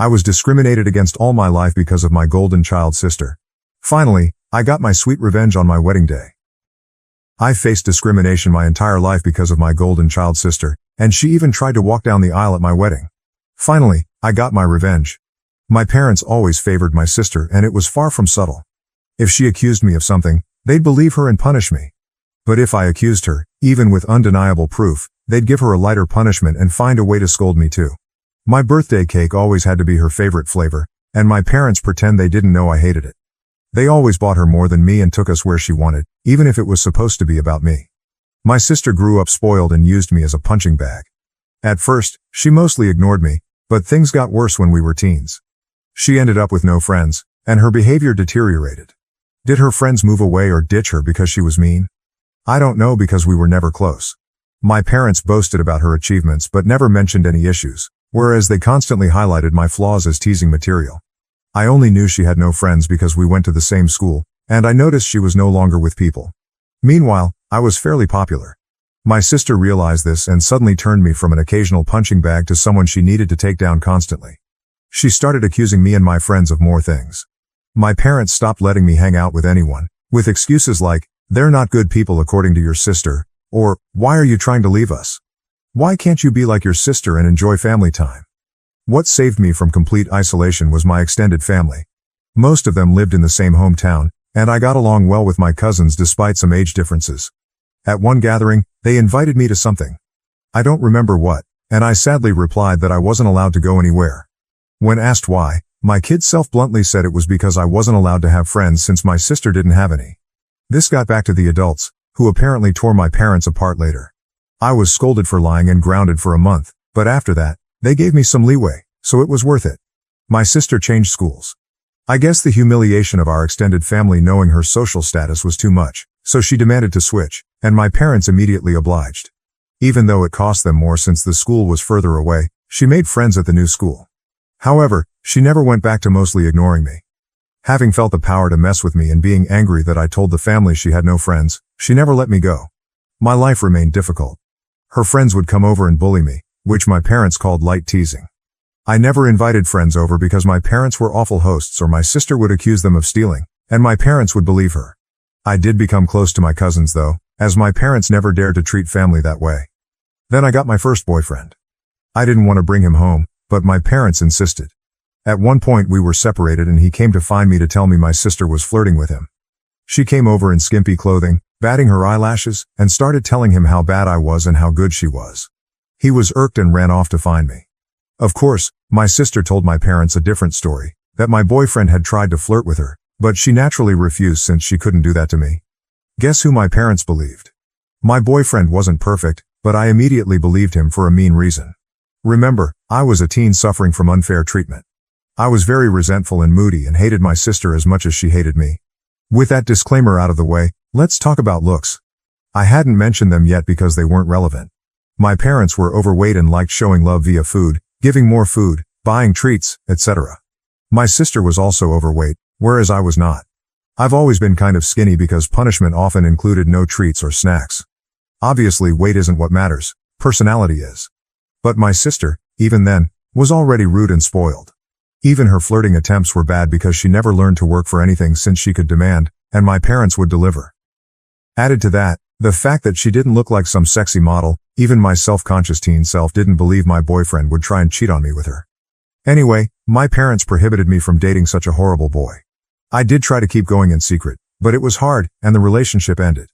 I was discriminated against all my life because of my golden child sister. Finally, I got my sweet revenge on my wedding day. I faced discrimination my entire life because of my golden child sister, and she even tried to walk down the aisle at my wedding. Finally, I got my revenge. My parents always favored my sister, and it was far from subtle. If she accused me of something, they'd believe her and punish me. But if I accused her, even with undeniable proof, they'd give her a lighter punishment and find a way to scold me too. My birthday cake always had to be her favorite flavor, and my parents pretend they didn't know I hated it. They always bought her more than me and took us where she wanted, even if it was supposed to be about me. My sister grew up spoiled and used me as a punching bag. At first, she mostly ignored me, but things got worse when we were teens. She ended up with no friends, and her behavior deteriorated. Did her friends move away or ditch her because she was mean? I don't know, because we were never close. My parents boasted about her achievements but never mentioned any issues, whereas they constantly highlighted my flaws as teasing material. I only knew she had no friends because we went to the same school, and I noticed she was no longer with people. Meanwhile, I was fairly popular. My sister realized this and suddenly turned me from an occasional punching bag to someone she needed to take down constantly. She started accusing me and my friends of more things. My parents stopped letting me hang out with anyone, with excuses like, "They're not good people according to your sister," or, "Why are you trying to leave us? Why can't you be like your sister and enjoy family time?" What saved me from complete isolation was my extended family. Most of them lived in the same hometown, and I got along well with my cousins despite some age differences. At one gathering, they invited me to something. I don't remember what, and I sadly replied that I wasn't allowed to go anywhere. When asked why, my kid self bluntly said it was because I wasn't allowed to have friends since my sister didn't have any. This got back to the adults, who apparently tore my parents apart later. I was scolded for lying and grounded for a month, but after that, they gave me some leeway, so it was worth it. My sister changed schools. I guess the humiliation of our extended family knowing her social status was too much, so she demanded to switch, and my parents immediately obliged. Even though it cost them more since the school was further away, she made friends at the new school. However, she never went back to mostly ignoring me. Having felt the power to mess with me and being angry that I told the family she had no friends, she never let me go. My life remained difficult. Her friends would come over and bully me, which my parents called light teasing. I never invited friends over because my parents were awful hosts, or my sister would accuse them of stealing, and my parents would believe her. I did become close to my cousins though, as my parents never dared to treat family that way. Then I got my first boyfriend. I didn't want to bring him home, but my parents insisted. At one point we were separated and he came to find me to tell me my sister was flirting with him. She came over in skimpy clothing, batting her eyelashes, and started telling him how bad I was and how good she was. He was irked and ran off to find me. Of course, my sister told my parents a different story, that my boyfriend had tried to flirt with her, but she naturally refused since she couldn't do that to me. Guess who my parents believed? My boyfriend wasn't perfect, but I immediately believed him for a mean reason. Remember, I was a teen suffering from unfair treatment. I was very resentful and moody and hated my sister as much as she hated me. With that disclaimer out of the way, let's talk about looks. I hadn't mentioned them yet because they weren't relevant. My parents were overweight and liked showing love via food, giving more food, buying treats, etc. My sister was also overweight, whereas I was not. I've always been kind of skinny because punishment often included no treats or snacks. Obviously, weight isn't what matters, personality is. But my sister, even then, was already rude and spoiled. Even her flirting attempts were bad because she never learned to work for anything since she could demand, and my parents would deliver. Added to that, the fact that she didn't look like some sexy model, even my self-conscious teen self didn't believe my boyfriend would try and cheat on me with her. Anyway, my parents prohibited me from dating such a horrible boy. I did try to keep going in secret, but it was hard, and the relationship ended.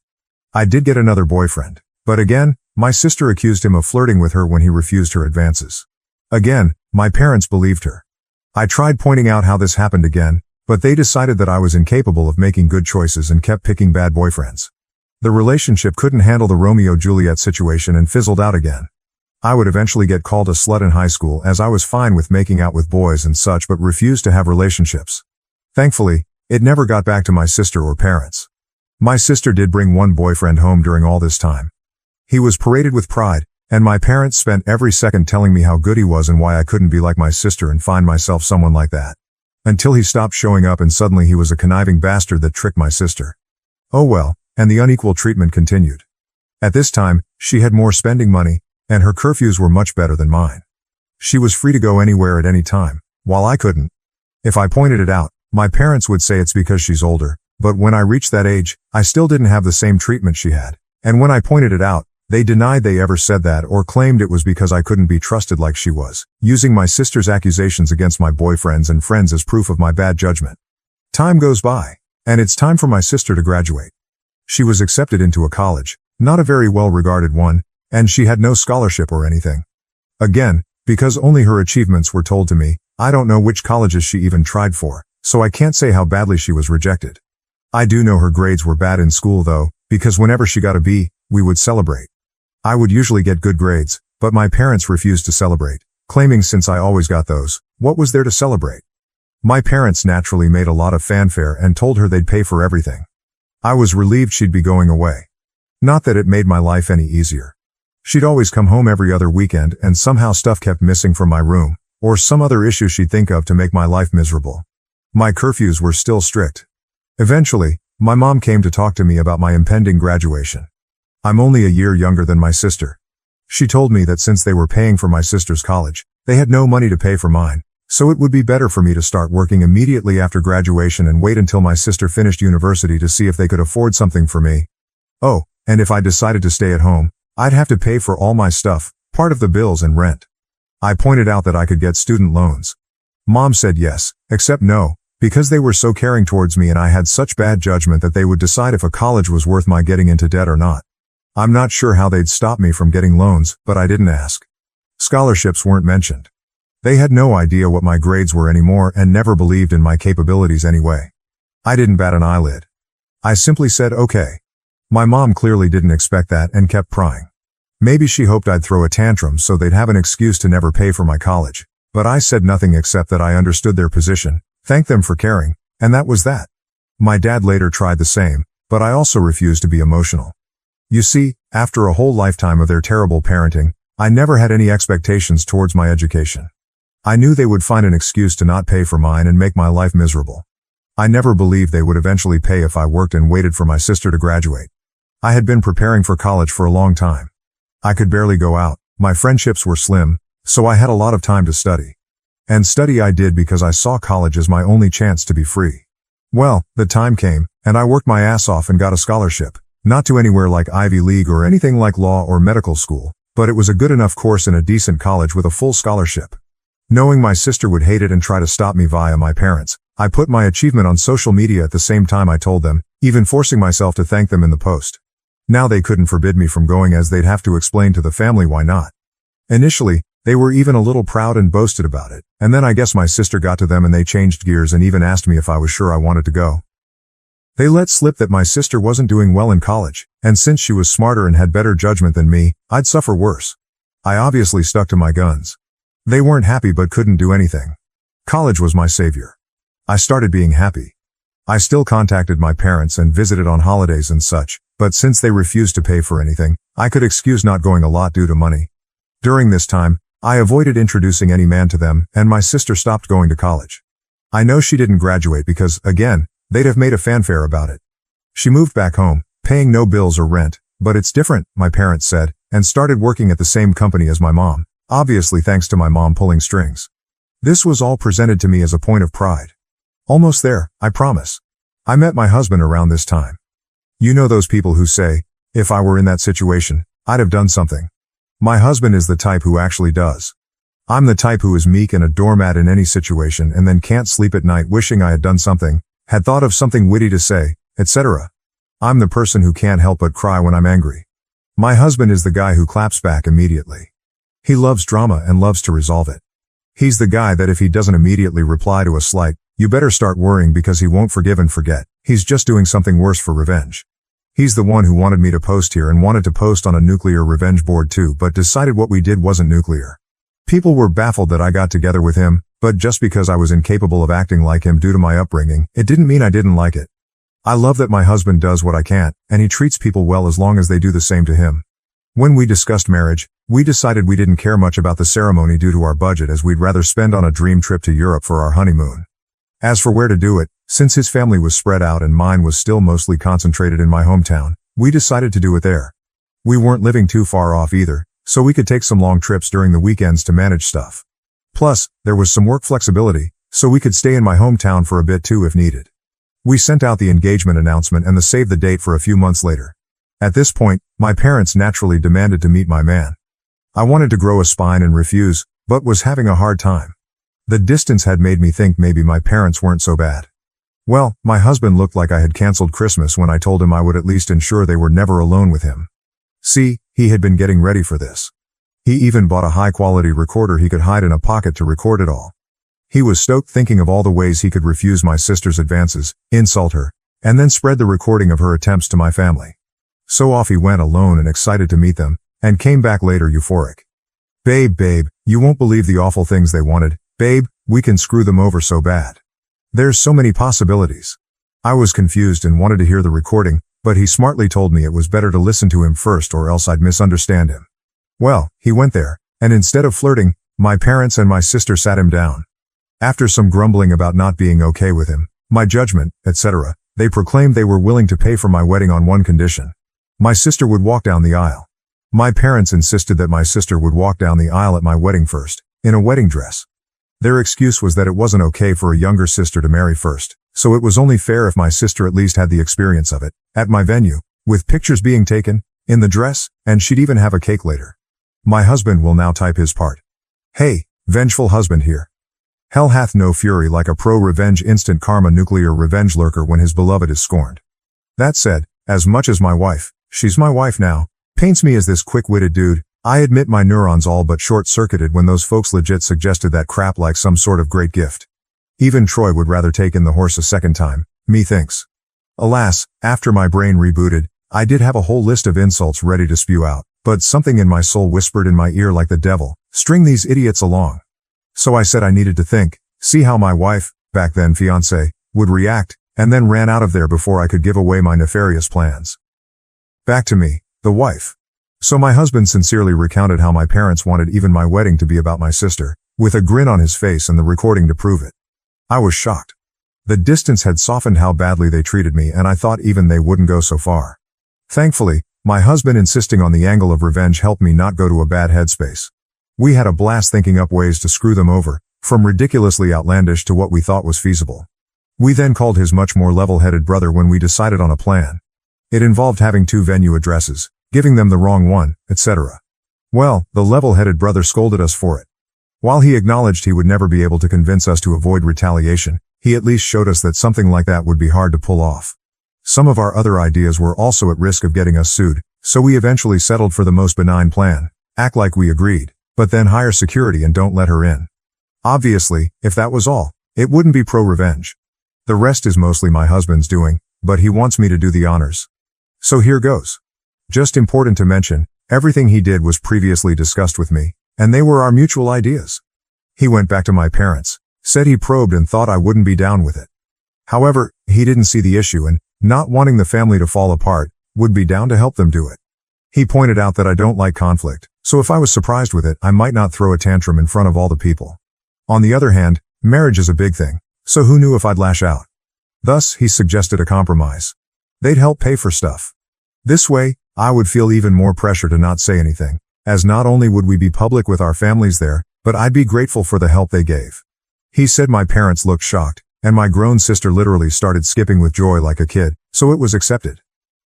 I did get another boyfriend, but again, my sister accused him of flirting with her when he refused her advances. Again, my parents believed her. I tried pointing out how this happened again, but they decided that I was incapable of making good choices and kept picking bad boyfriends. The relationship couldn't handle the Romeo-Juliet situation and fizzled out again. I would eventually get called a slut in high school as I was fine with making out with boys and such but refused to have relationships. Thankfully, it never got back to my sister or parents. My sister did bring one boyfriend home during all this time. He was paraded with pride, and my parents spent every second telling me how good he was and why I couldn't be like my sister and find myself someone like that. Until he stopped showing up and suddenly he was a conniving bastard that tricked my sister. Oh well, and the unequal treatment continued. At this time, she had more spending money, and her curfews were much better than mine. She was free to go anywhere at any time, while I couldn't. If I pointed it out, my parents would say it's because she's older, but when I reached that age, I still didn't have the same treatment she had. And when I pointed it out, they denied they ever said that or claimed it was because I couldn't be trusted like she was, using my sister's accusations against my boyfriends and friends as proof of my bad judgment. Time goes by, and it's time for my sister to graduate. She was accepted into a college, not a very well-regarded one, and she had no scholarship or anything. Again, because only her achievements were told to me, I don't know which colleges she even tried for, so I can't say how badly she was rejected. I do know her grades were bad in school though, because whenever she got a B, we would celebrate. I would usually get good grades, but my parents refused to celebrate, claiming since I always got those, what was there to celebrate? My parents naturally made a lot of fanfare and told her they'd pay for everything. I was relieved she'd be going away. Not that it made my life any easier. She'd always come home every other weekend and somehow stuff kept missing from my room, or some other issue she'd think of to make my life miserable. My curfews were still strict. Eventually, my mom came to talk to me about my impending graduation. I'm only a year younger than my sister. She told me that since they were paying for my sister's college, they had no money to pay for mine, so it would be better for me to start working immediately after graduation and wait until my sister finished university to see if they could afford something for me. Oh, and if I decided to stay at home, I'd have to pay for all my stuff, part of the bills and rent. I pointed out that I could get student loans. Mom said yes, except no, because they were so caring towards me and I had such bad judgment that they would decide if a college was worth my getting into debt or not. I'm not sure how they'd stop me from getting loans, but I didn't ask. Scholarships weren't mentioned. They had no idea what my grades were anymore and never believed in my capabilities anyway. I didn't bat an eyelid. I simply said okay. My mom clearly didn't expect that and kept prying. Maybe she hoped I'd throw a tantrum so they'd have an excuse to never pay for my college, but I said nothing except that I understood their position, thanked them for caring, and that was that. My dad later tried the same, but I also refused to be emotional. You see, after a whole lifetime of their terrible parenting, I never had any expectations towards my education. I knew they would find an excuse to not pay for mine and make my life miserable. I never believed they would eventually pay if I worked and waited for my sister to graduate. I had been preparing for college for a long time. I could barely go out, my friendships were slim, so I had a lot of time to study. And study I did because I saw college as my only chance to be free. Well, the time came, and I worked my ass off and got a scholarship. Not to anywhere like Ivy League or anything like law or medical school, but it was a good enough course in a decent college with a full scholarship. Knowing my sister would hate it and try to stop me via my parents, I put my achievement on social media at the same time I told them, even forcing myself to thank them in the post. Now they couldn't forbid me from going as they'd have to explain to the family why not. Initially, they were even a little proud and boasted about it, and then I guess my sister got to them and they changed gears and even asked me if I was sure I wanted to go. They let slip that my sister wasn't doing well in college, and since she was smarter and had better judgment than me, I'd suffer worse. I obviously stuck to my guns. They weren't happy but couldn't do anything. College was my savior. I started being happy. I still contacted my parents and visited on holidays and such, but since they refused to pay for anything, I could excuse not going a lot due to money. During this time, I avoided introducing any man to them, and my sister stopped going to college. I know she didn't graduate because, again, they'd have made a fanfare about it. She moved back home, paying no bills or rent, but it's different, my parents said, and started working at the same company as my mom, obviously thanks to my mom pulling strings. This was all presented to me as a point of pride. Almost there, I promise. I met my husband around this time. You know those people who say, if I were in that situation, I'd have done something. My husband is the type who actually does. I'm the type who is meek and a doormat in any situation and then can't sleep at night wishing I had done something, had thought of something witty to say, etc. I'm the person who can't help but cry when I'm angry. My husband is the guy who claps back immediately. He loves drama and loves to resolve it. He's the guy that if he doesn't immediately reply to a slight, you better start worrying because he won't forgive and forget, he's just doing something worse for revenge. He's the one who wanted me to post here and wanted to post on a nuclear revenge board too, but decided what we did wasn't nuclear. People were baffled that I got together with him, but just because I was incapable of acting like him due to my upbringing, it didn't mean I didn't like it. I love that my husband does what I can't, and he treats people well as long as they do the same to him. When we discussed marriage, we decided we didn't care much about the ceremony due to our budget as we'd rather spend on a dream trip to Europe for our honeymoon. As for where to do it, since his family was spread out and mine was still mostly concentrated in my hometown, we decided to do it there. We weren't living too far off either, so we could take some long trips during the weekends to manage stuff. Plus, there was some work flexibility, so we could stay in my hometown for a bit too if needed. We sent out the engagement announcement and the save the date for a few months later. At this point, my parents naturally demanded to meet my man. I wanted to grow a spine and refuse, but was having a hard time. The distance had made me think maybe my parents weren't so bad. Well, my husband looked like I had canceled Christmas when I told him I would at least ensure they were never alone with him. See, he had been getting ready for this. He even bought a high-quality recorder he could hide in a pocket to record it all. He was stoked thinking of all the ways he could refuse my sister's advances, insult her, and then spread the recording of her attempts to my family. So off he went alone and excited to meet them, and came back later euphoric. Babe, you won't believe the awful things they wanted. Babe, we can screw them over so bad. There's so many possibilities. I was confused and wanted to hear the recording, but he smartly told me it was better to listen to him first or else I'd misunderstand him. Well, he went there, and instead of flirting, my parents and my sister sat him down. After some grumbling about not being okay with him, my judgment, etc., they proclaimed they were willing to pay for my wedding on one condition. My sister would walk down the aisle. My parents insisted that my sister would walk down the aisle at my wedding first, in a wedding dress. Their excuse was that it wasn't okay for a younger sister to marry first, so it was only fair if my sister at least had the experience of it, at my venue, with pictures being taken, in the dress, and she'd even have a cake later. My husband will now type his part. Hey, vengeful husband here. Hell hath no fury like a pro-revenge instant karma nuclear revenge lurker when his beloved is scorned. That said, as much as my wife, she's my wife now, paints me as this quick-witted dude, I admit my neurons all but short-circuited when those folks legit suggested that crap like some sort of great gift. Even Troy would rather take in the horse a second time, methinks. Alas, after my brain rebooted, I did have a whole list of insults ready to spew out, but something in my soul whispered in my ear like the devil, string these idiots along. So I said I needed to think, see how my wife, back then fiancé, would react, and then ran out of there before I could give away my nefarious plans. Back to me, the wife. So my husband sincerely recounted how my parents wanted even my wedding to be about my sister, with a grin on his face and the recording to prove it. I was shocked. The distance had softened how badly they treated me and I thought even they wouldn't go so far. Thankfully, my husband insisting on the angle of revenge helped me not go to a bad headspace. We had a blast thinking up ways to screw them over, from ridiculously outlandish to what we thought was feasible. We then called his much more level-headed brother when we decided on a plan. It involved having 2 venue addresses, giving them the wrong one, etc. Well, the level-headed brother scolded us for it. While he acknowledged he would never be able to convince us to avoid retaliation, he at least showed us that something like that would be hard to pull off. Some of our other ideas were also at risk of getting us sued, so we eventually settled for the most benign plan, act like we agreed, but then hire security and don't let her in. Obviously, if that was all, it wouldn't be pro-revenge. The rest is mostly my husband's doing, but he wants me to do the honors. So here goes. Just important to mention, everything he did was previously discussed with me, and they were our mutual ideas. He went back to my parents, said he probed and thought I wouldn't be down with it. However, he didn't see the issue and, not wanting the family to fall apart, would be down to help them do it. He pointed out that I don't like conflict, so if I was surprised with it, I might not throw a tantrum in front of all the people. On the other hand, marriage is a big thing, so who knew if I'd lash out? Thus, he suggested a compromise. They'd help pay for stuff. This way, I would feel even more pressure to not say anything, as not only would we be public with our families there, but I'd be grateful for the help they gave. He said my parents looked shocked, and my grown sister literally started skipping with joy like a kid, so it was accepted.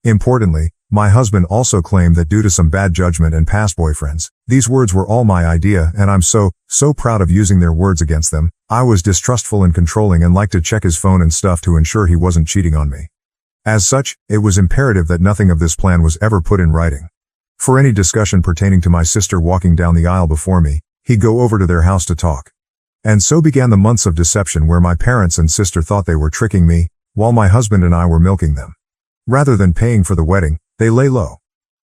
Importantly, my husband also claimed that due to some bad judgment and past boyfriends, these words were all my idea and I'm so proud of using their words against them. I was distrustful and controlling and liked to check his phone and stuff to ensure he wasn't cheating on me. As such, it was imperative that nothing of this plan was ever put in writing. For any discussion pertaining to my sister walking down the aisle before me, he'd go over to their house to talk. And so began the months of deception where my parents and sister thought they were tricking me, while my husband and I were milking them. Rather than paying for the wedding, they lay low.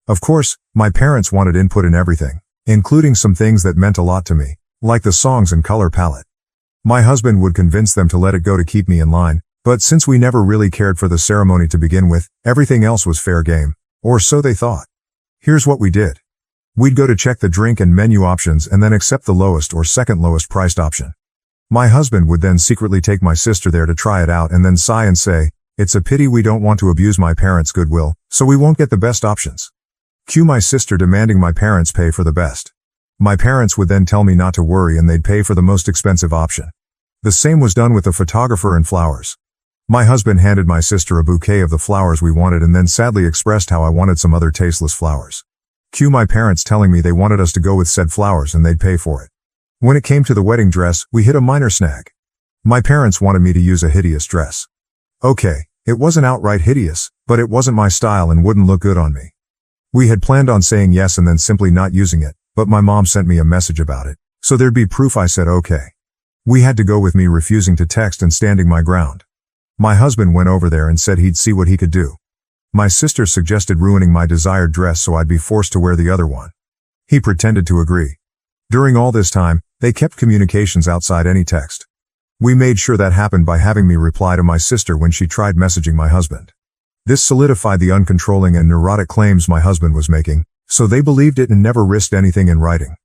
Of course, my parents wanted input in everything, including some things that meant a lot to me, like the songs and color palette. My husband would convince them to let it go to keep me in line, but since we never really cared for the ceremony to begin with, everything else was fair game, or so they thought. Here's what we did. We'd go to check the drink and menu options and then accept the lowest or second lowest priced option. My husband would then secretly take my sister there to try it out and then sigh and say, "It's a pity we don't want to abuse my parents' goodwill, so we won't get the best options." Cue my sister demanding my parents pay for the best. My parents would then tell me not to worry and they'd pay for the most expensive option. The same was done with the photographer and flowers. My husband handed my sister a bouquet of the flowers we wanted and then sadly expressed how I wanted some other tasteless flowers. Cue my parents telling me they wanted us to go with said flowers and they'd pay for it. When it came to the wedding dress, we hit a minor snag. My parents wanted me to use a hideous dress. Okay, it wasn't outright hideous, but it wasn't my style and wouldn't look good on me. We had planned on saying yes and then simply not using it, but my mom sent me a message about it, so there'd be proof I said okay. We had to go with me refusing to text and standing my ground. My husband went over there and said he'd see what he could do. My sister suggested ruining my desired dress so I'd be forced to wear the other one. He pretended to agree. During all this time, they kept communications outside any text. We made sure that happened by having me reply to my sister when she tried messaging my husband. This solidified the uncontrolling and neurotic claims my husband was making, so they believed it and never risked anything in writing.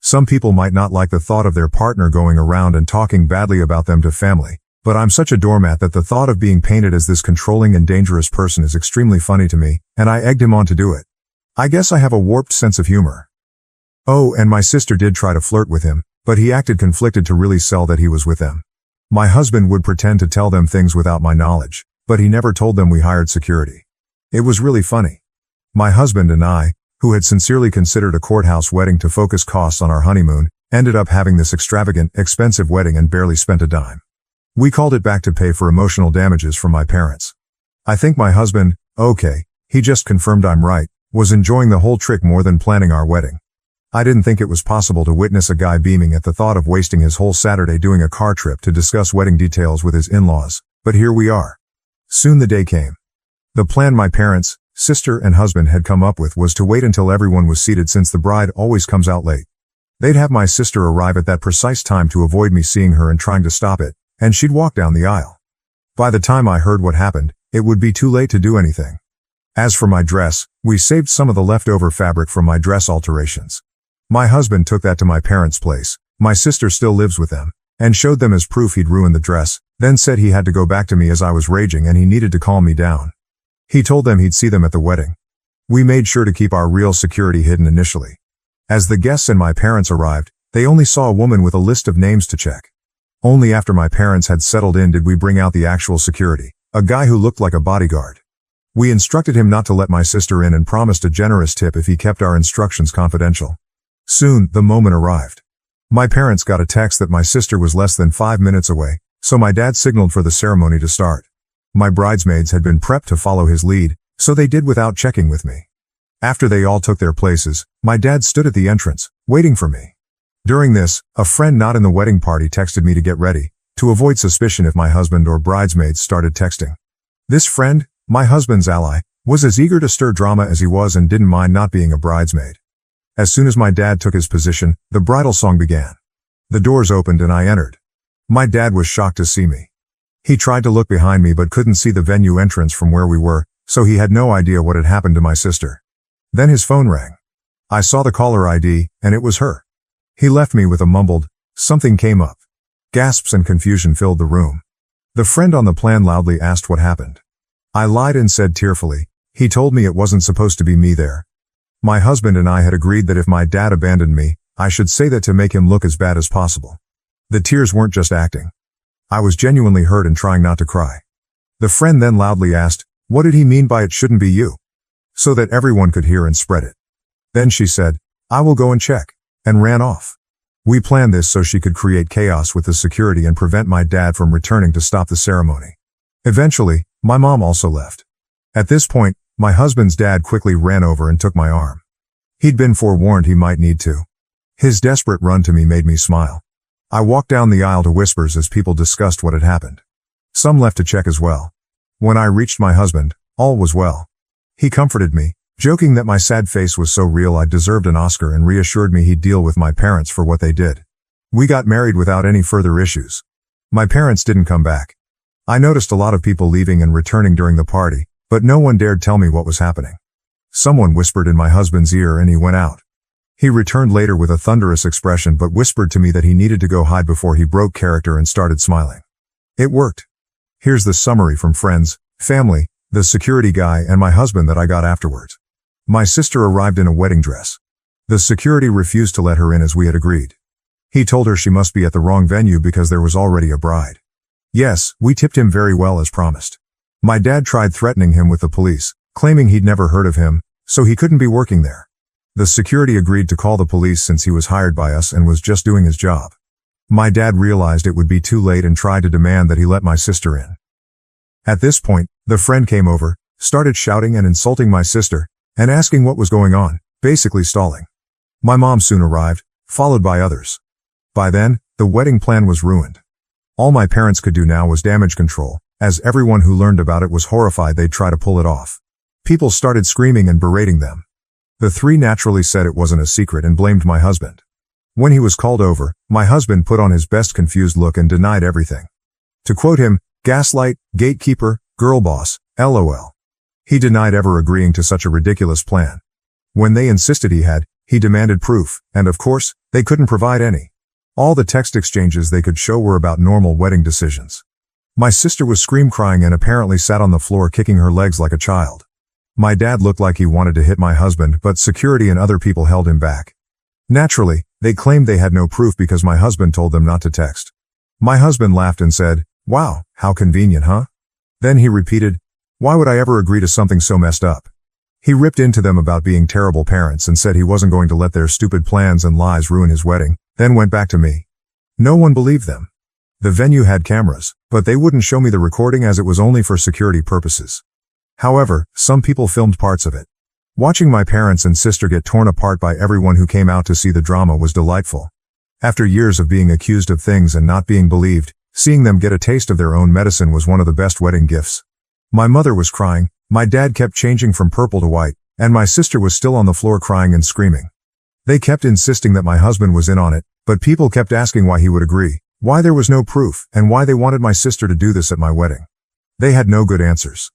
Some people might not like the thought of their partner going around and talking badly about them to family, but I'm such a doormat that the thought of being painted as this controlling and dangerous person is extremely funny to me, and I egged him on to do it. I guess I have a warped sense of humor. Oh, and my sister did try to flirt with him, but he acted conflicted to really sell that he was with them. My husband would pretend to tell them things without my knowledge, but he never told them we hired security. It was really funny. My husband and I, who had sincerely considered a courthouse wedding to focus costs on our honeymoon, ended up having this extravagant, expensive wedding and barely spent a dime. We called it back to pay for emotional damages from my parents. I think my husband, okay, he just confirmed I'm right, was enjoying the whole trick more than planning our wedding. I didn't think it was possible to witness a guy beaming at the thought of wasting his whole Saturday doing a car trip to discuss wedding details with his in-laws, but here we are. Soon the day came. The plan my parents, sister and husband had come up with was to wait until everyone was seated since the bride always comes out late. They'd have my sister arrive at that precise time to avoid me seeing her and trying to stop it, and she'd walk down the aisle. By the time I heard what happened, it would be too late to do anything. As for my dress, we saved some of the leftover fabric from my dress alterations. My husband took that to my parents' place, my sister still lives with them, and showed them as proof he'd ruined the dress, then said he had to go back to me as I was raging and he needed to calm me down. He told them he'd see them at the wedding. We made sure to keep our real security hidden initially. As the guests and my parents arrived, they only saw a woman with a list of names to check. Only after my parents had settled in did we bring out the actual security, a guy who looked like a bodyguard. We instructed him not to let my sister in and promised a generous tip if he kept our instructions confidential. Soon, the moment arrived. My parents got a text that my sister was less than 5 minutes away, so my dad signaled for the ceremony to start. My bridesmaids had been prepped to follow his lead, so they did without checking with me. After they all took their places, my dad stood at the entrance, waiting for me. During this, a friend not in the wedding party texted me to get ready, to avoid suspicion if my husband or bridesmaids started texting. This friend, my husband's ally, was as eager to stir drama as he was and didn't mind not being a bridesmaid. As soon as my dad took his position, the bridal song began. The doors opened and I entered. My dad was shocked to see me. He tried to look behind me but couldn't see the venue entrance from where we were, so he had no idea what had happened to my sister. Then his phone rang. I saw the caller ID, and it was her. He left me with a mumbled, "Something came up." Gasps and confusion filled the room. The friend on the plan loudly asked what happened. I lied and said tearfully, "He told me it wasn't supposed to be me there." My husband and I had agreed that if my dad abandoned me, I should say that to make him look as bad as possible. The tears weren't just acting. I was genuinely hurt and trying not to cry. The friend then loudly asked, "What did he mean by it shouldn't be you?" So that everyone could hear and spread it. Then she said, "I will go and check," and ran off. We planned this so she could create chaos with the security and prevent my dad from returning to stop the ceremony. Eventually, my mom also left. At this point, my husband's dad quickly ran over and took my arm. He'd been forewarned he might need to. His desperate run to me made me smile. I walked down the aisle to whispers as people discussed what had happened. Some left to check as well. When I reached my husband, all was well. He comforted me, joking that my sad face was so real I deserved an Oscar and reassured me he'd deal with my parents for what they did. We got married without any further issues. My parents didn't come back. I noticed a lot of people leaving and returning during the party, but no one dared tell me what was happening. Someone whispered in my husband's ear and he went out. He returned later with a thunderous expression but whispered to me that he needed to go hide before he broke character and started smiling. It worked. Here's the summary from friends, family, the security guy and my husband that I got afterwards. My sister arrived in a wedding dress. The security refused to let her in as we had agreed. He told her she must be at the wrong venue because there was already a bride. Yes, we tipped him very well as promised. My dad tried threatening him with the police, claiming he'd never heard of him, so he couldn't be working there. The security agreed to call the police since he was hired by us and was just doing his job. My dad realized it would be too late and tried to demand that he let my sister in. At this point, the friend came over, started shouting and insulting my sister, and asking what was going on, basically stalling. My mom soon arrived, followed by others. By then, the wedding plan was ruined. All my parents could do now was damage control, as everyone who learned about it was horrified they'd try to pull it off. People started screaming and berating them. The three naturally said it wasn't a secret and blamed my husband. When he was called over, my husband put on his best confused look and denied everything. To quote him, "Gaslight, gatekeeper, girl boss, LOL." He denied ever agreeing to such a ridiculous plan. When they insisted he demanded proof, and of course, they couldn't provide any. All the text exchanges they could show were about normal wedding decisions. My sister was scream-crying and apparently sat on the floor kicking her legs like a child. My dad looked like he wanted to hit my husband, but security and other people held him back. Naturally, they claimed they had no proof because my husband told them not to text. My husband laughed and said, "Wow, how convenient, huh?" Then he repeated, "Why would I ever agree to something so messed up?" He ripped into them about being terrible parents and said he wasn't going to let their stupid plans and lies ruin his wedding, then went back to me. No one believed them. The venue had cameras, but they wouldn't show me the recording as it was only for security purposes. However, some people filmed parts of it. Watching my parents and sister get torn apart by everyone who came out to see the drama was delightful. After years of being accused of things and not being believed, seeing them get a taste of their own medicine was one of the best wedding gifts. My mother was crying, my dad kept changing from purple to white, and my sister was still on the floor crying and screaming. They kept insisting that my husband was in on it, but people kept asking why he would agree, why there was no proof, and why they wanted my sister to do this at my wedding. They had no good answers.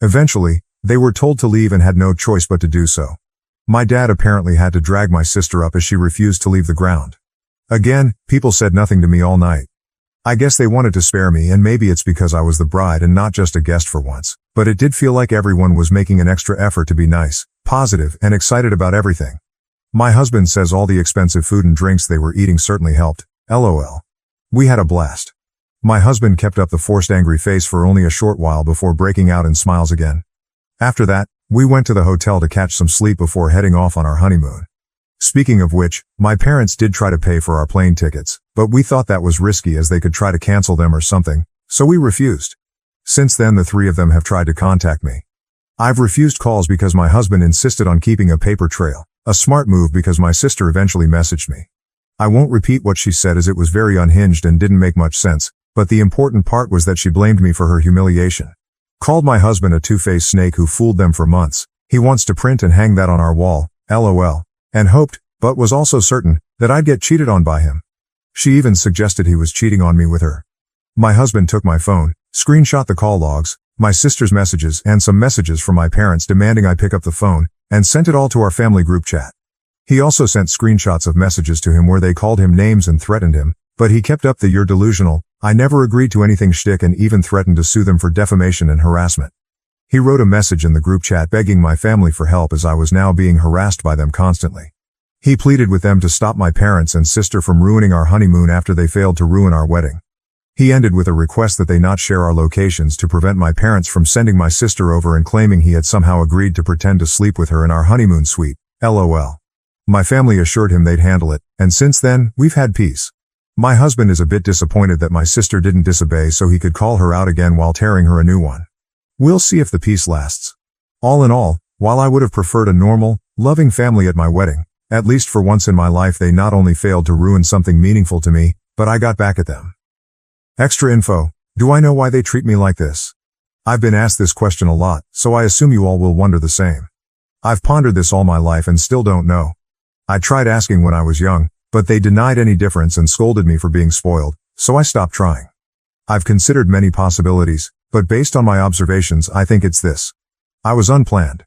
Eventually, they were told to leave and had no choice but to do so. My dad apparently had to drag my sister up as she refused to leave the ground. Again, people said nothing to me all night. I guess they wanted to spare me, and maybe it's because I was the bride and not just a guest for once, but it did feel like everyone was making an extra effort to be nice, positive, and excited about everything. My husband says all the expensive food and drinks they were eating certainly helped, LOL. We had a blast. My husband kept up the forced angry face for only a short while before breaking out in smiles again. After that, we went to the hotel to catch some sleep before heading off on our honeymoon. Speaking of which, my parents did try to pay for our plane tickets, but we thought that was risky as they could try to cancel them or something, so we refused. Since then the three of them have tried to contact me. I've refused calls because my husband insisted on keeping a paper trail, a smart move because my sister eventually messaged me. I won't repeat what she said as it was very unhinged and didn't make much sense, but the important part was that she blamed me for her humiliation. Called my husband a two-faced snake who fooled them for months. He wants to print and hang that on our wall, LOL, and hoped, but was also certain, that I'd get cheated on by him. She even suggested he was cheating on me with her. My husband took my phone, screenshot the call logs, my sister's messages, and some messages from my parents demanding I pick up the phone, and sent it all to our family group chat. He also sent screenshots of messages to him where they called him names and threatened him, but he kept up the "you're delusional, I never agreed to anything" shtick and even threatened to sue them for defamation and harassment. He wrote a message in the group chat begging my family for help as I was now being harassed by them constantly. He pleaded with them to stop my parents and sister from ruining our honeymoon after they failed to ruin our wedding. He ended with a request that they not share our locations to prevent my parents from sending my sister over and claiming he had somehow agreed to pretend to sleep with her in our honeymoon suite, LOL. My family assured him they'd handle it, and since then, we've had peace. My husband is a bit disappointed that my sister didn't disobey so he could call her out again while tearing her a new one. We'll see if the peace lasts. All in all, while I would have preferred a normal, loving family at my wedding, at least for once in my life they not only failed to ruin something meaningful to me, but I got back at them. Extra info: do I know why they treat me like this? I've been asked this question a lot, so I assume you all will wonder the same. I've pondered this all my life and still don't know. I tried asking when I was young, but they denied any difference and scolded me for being spoiled, so I stopped trying. I've considered many possibilities, but based on my observations I think it's this. I was unplanned.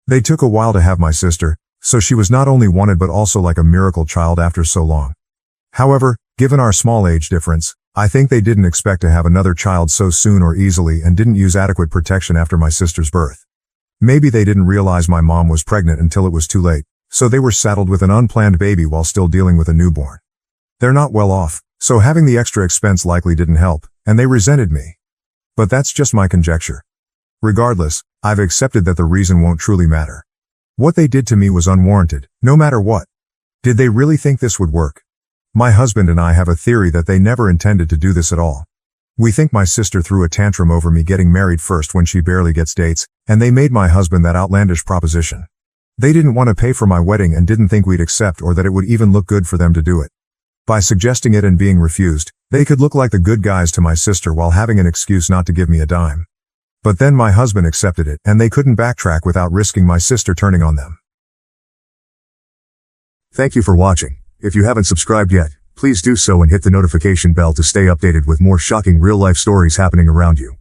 They took a while to have my sister, so she was not only wanted but also like a miracle child after so long. However, given our small age difference, I think they didn't expect to have another child so soon or easily and didn't use adequate protection after my sister's birth. Maybe they didn't realize my mom was pregnant until it was too late, So they were saddled with an unplanned baby while still dealing with a newborn. They're not well off, so having the extra expense likely didn't help, and they resented me. But that's just my conjecture. Regardless, I've accepted that the reason won't truly matter. What they did to me was unwarranted, no matter what. Did they really think this would work? My husband and I have a theory that they never intended to do this at all. We think my sister threw a tantrum over me getting married first when she barely gets dates, and they made my husband that outlandish proposition. They didn't want to pay for my wedding and didn't think we'd accept or that it would even look good for them to do it. By suggesting it and being refused, they could look like the good guys to my sister while having an excuse not to give me a dime. But then my husband accepted it and they couldn't backtrack without risking my sister turning on them. Thank you for watching. If you haven't subscribed yet, please do so and hit the notification bell to stay updated with more shocking real-life stories happening around you.